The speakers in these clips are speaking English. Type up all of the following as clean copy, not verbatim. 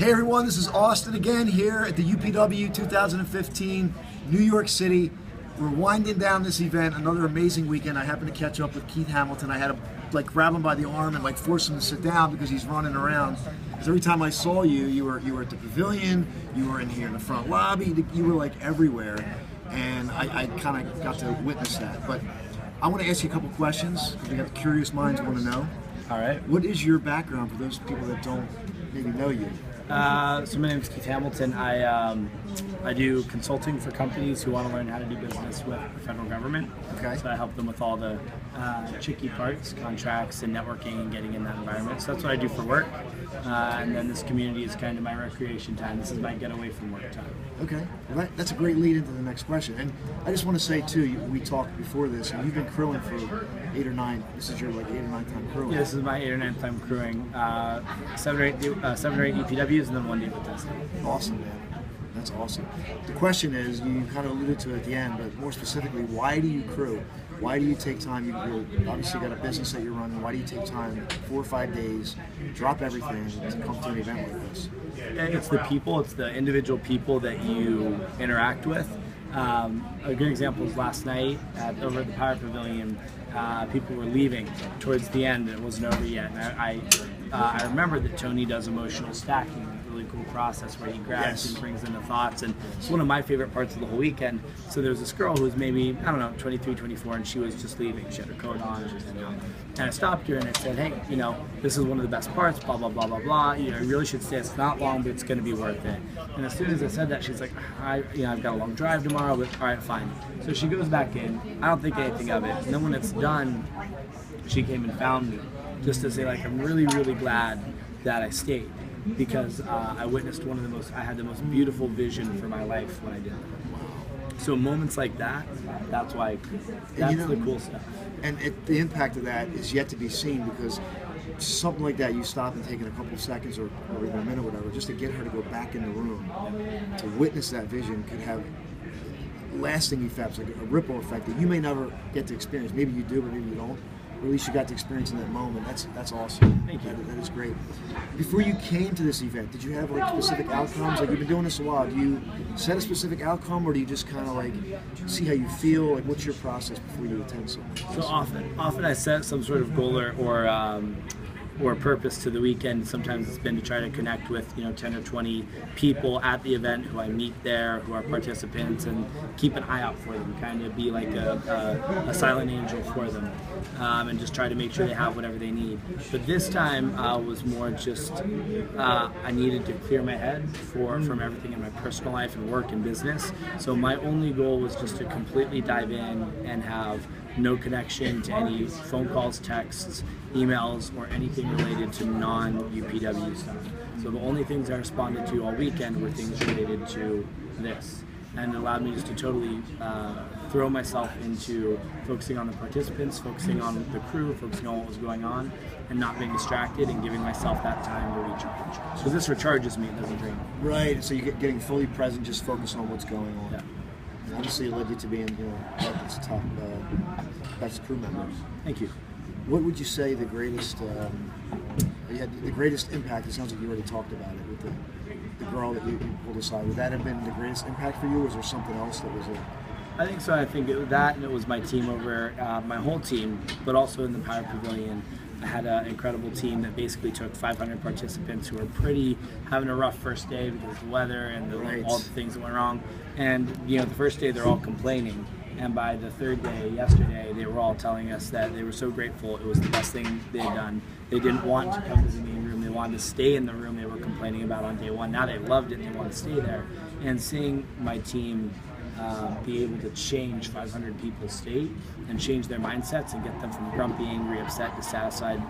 Hey everyone, this is Austin again here at the UPW 2015, New York City. We're winding down this event, another amazing weekend. I happened to catch up with Keith Hamilton. I had to grab him by the arm and force him to sit down because he's running around. Because every time I saw you, you were at the pavilion, you were in here in the front lobby, you were everywhere. And I kind of got to witness that. But I want to ask you a couple questions because we got the curious minds who want to know. All right. What is your background for those people that don't maybe know you? So my name is Keith Hamilton. I do consulting for companies who want to learn how to do business with the federal government. Okay. So I help them with all the tricky parts, contracts, and networking, and getting in that environment. So that's what I do for work. And then this community is kind of my recreation time. This is my getaway from work time. Okay, well that's a great lead into the next question. And I just want to say too, we talked before this, and you've been crewing for 8 or 9. This is your 8 or 9 time crewing. Yeah, this is my 8 or 9 time crewing. 7 or 8 UPWs and then 1 day Bethesda. Awesome, man. That's awesome. The question is, you kind of alluded to it at the end, but more specifically, why do you crew? Why do you take time? You obviously got a business that you're running. Why do you take time, 4 or 5 days, drop everything to come to an event like this? It's the people, it's the individual people that you interact with. A good example is last night over at the Power Pavilion. People were leaving towards the end, and it wasn't over yet. And I remember that Tony does emotional stacking, a really cool process where he grabs and brings in the thoughts, and it's one of my favorite parts of the whole weekend. So there was this girl who was maybe, I don't know, 23, 24, and she was just leaving. She had her coat on, she was hanging out. And I stopped her and I said, hey, this is one of the best parts, blah, blah, blah, blah, blah. You really should stay. It's not long, but it's going to be worth it. And as soon as I said that, she's like, I've got a long drive tomorrow, but all right, fine. So she goes back in. I don't think anything of it. And then when it's done, she came and found me just to say, I'm really, really glad that I stayed because I witnessed I had the most beautiful vision for my life when I did it. So moments like that, that's why, that's the cool stuff. And the impact of that is yet to be seen because something like that, you stop and take in a couple of seconds or even a minute or whatever, just to get her to go back in the room, to witness that vision could have lasting effects, like a ripple effect that you may never get to experience. Maybe you do, but maybe you don't. Or at least you got to experience in that moment. That's awesome. Thank you. That is great. Before you came to this event, did you have specific outcomes? You've been doing this a while. Do you set a specific outcome, or do you just kind of see how you feel? What's your process before you attend something? So often I set some sort of goal or purpose to the weekend. Sometimes it's been to try to connect with 10 or 20 people at the event who I meet there, who are participants, and keep an eye out for them, kind of be like a silent angel for them, and just try to make sure they have whatever they need. But this time was more just I needed to clear my head from everything in my personal life and work and business. So my only goal was just to completely dive in and have no connection to any phone calls, texts, emails, or anything related to non-UPW stuff. So the only things I responded to all weekend were things related to this. And it allowed me just to totally throw myself into focusing on the participants, focusing on the crew, focusing on what was going on, and not being distracted and giving myself that time to recharge. Because this recharges me, it doesn't drain me. Right, so you're getting fully present, just focus on what's going on. Yeah. Obviously, it led you to being, this top best crew members. Thank you. What would you say the greatest, the greatest impact? It sounds like you already talked about it with the girl that you pulled aside. Would that have been the greatest impact for you, or was there something else that was it? I think so. I think that, and it was my team over, my whole team, but also in the Power Pavilion. I had an incredible team that basically took 500 participants who were having a rough first day because of the weather and all the things that went wrong. And the first day they're all complaining, and by the third day, yesterday, they were all telling us that they were so grateful. It was the best thing they had done. They didn't want to come to the main room. They wanted to stay in the room they were complaining about on day one. Now they loved it. They want to stay there. And seeing my team be able to change 500 people's state and change their mindsets and get them from grumpy, angry, upset, dissatisfied,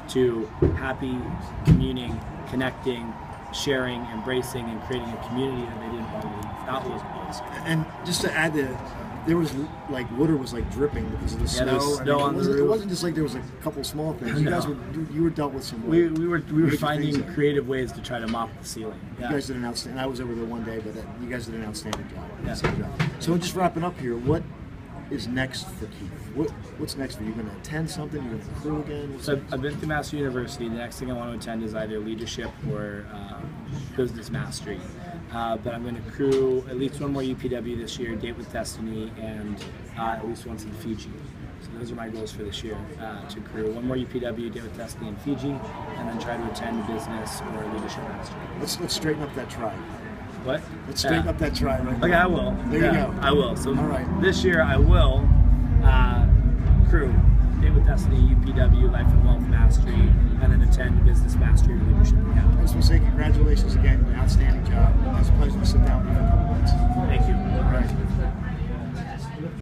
to happy, communing, connecting, sharing, embracing, and creating a community that they didn't want to leave. That was awesome. And just to add to there was water was dripping because of the snow. There was snow on the roof. It wasn't just there was a couple small things. You guys were dealt with some. We were finding creative ways to try to mop the ceiling. Yeah. You guys did an outstanding. I was over there one day, but you guys did an outstanding job. Yeah. So just wrapping up here, what is next for Keith? What's next for you? You're going to attend something? You're going to crew again? So I've been through Master University. The next thing I want to attend is either leadership or business mastery. But I'm going to crew at least one more UPW this year, Date with Destiny, and at least once in Fiji. So those are my goals for this year, to crew one more UPW, Date with Destiny in Fiji, and then try to attend business or leadership mastery. Let's straighten up that try. What? Let's straighten up that try right now. Okay, I will. There you go. I will. So all right. This year I will crew Date with Destiny, UPW, Life and Wealth Mastery, and then attend Business Mastery or Leadership Academy. I just want to say congratulations again. Outstanding job. It was a pleasure to sit down with you for a couple minutes. Thank you. All right.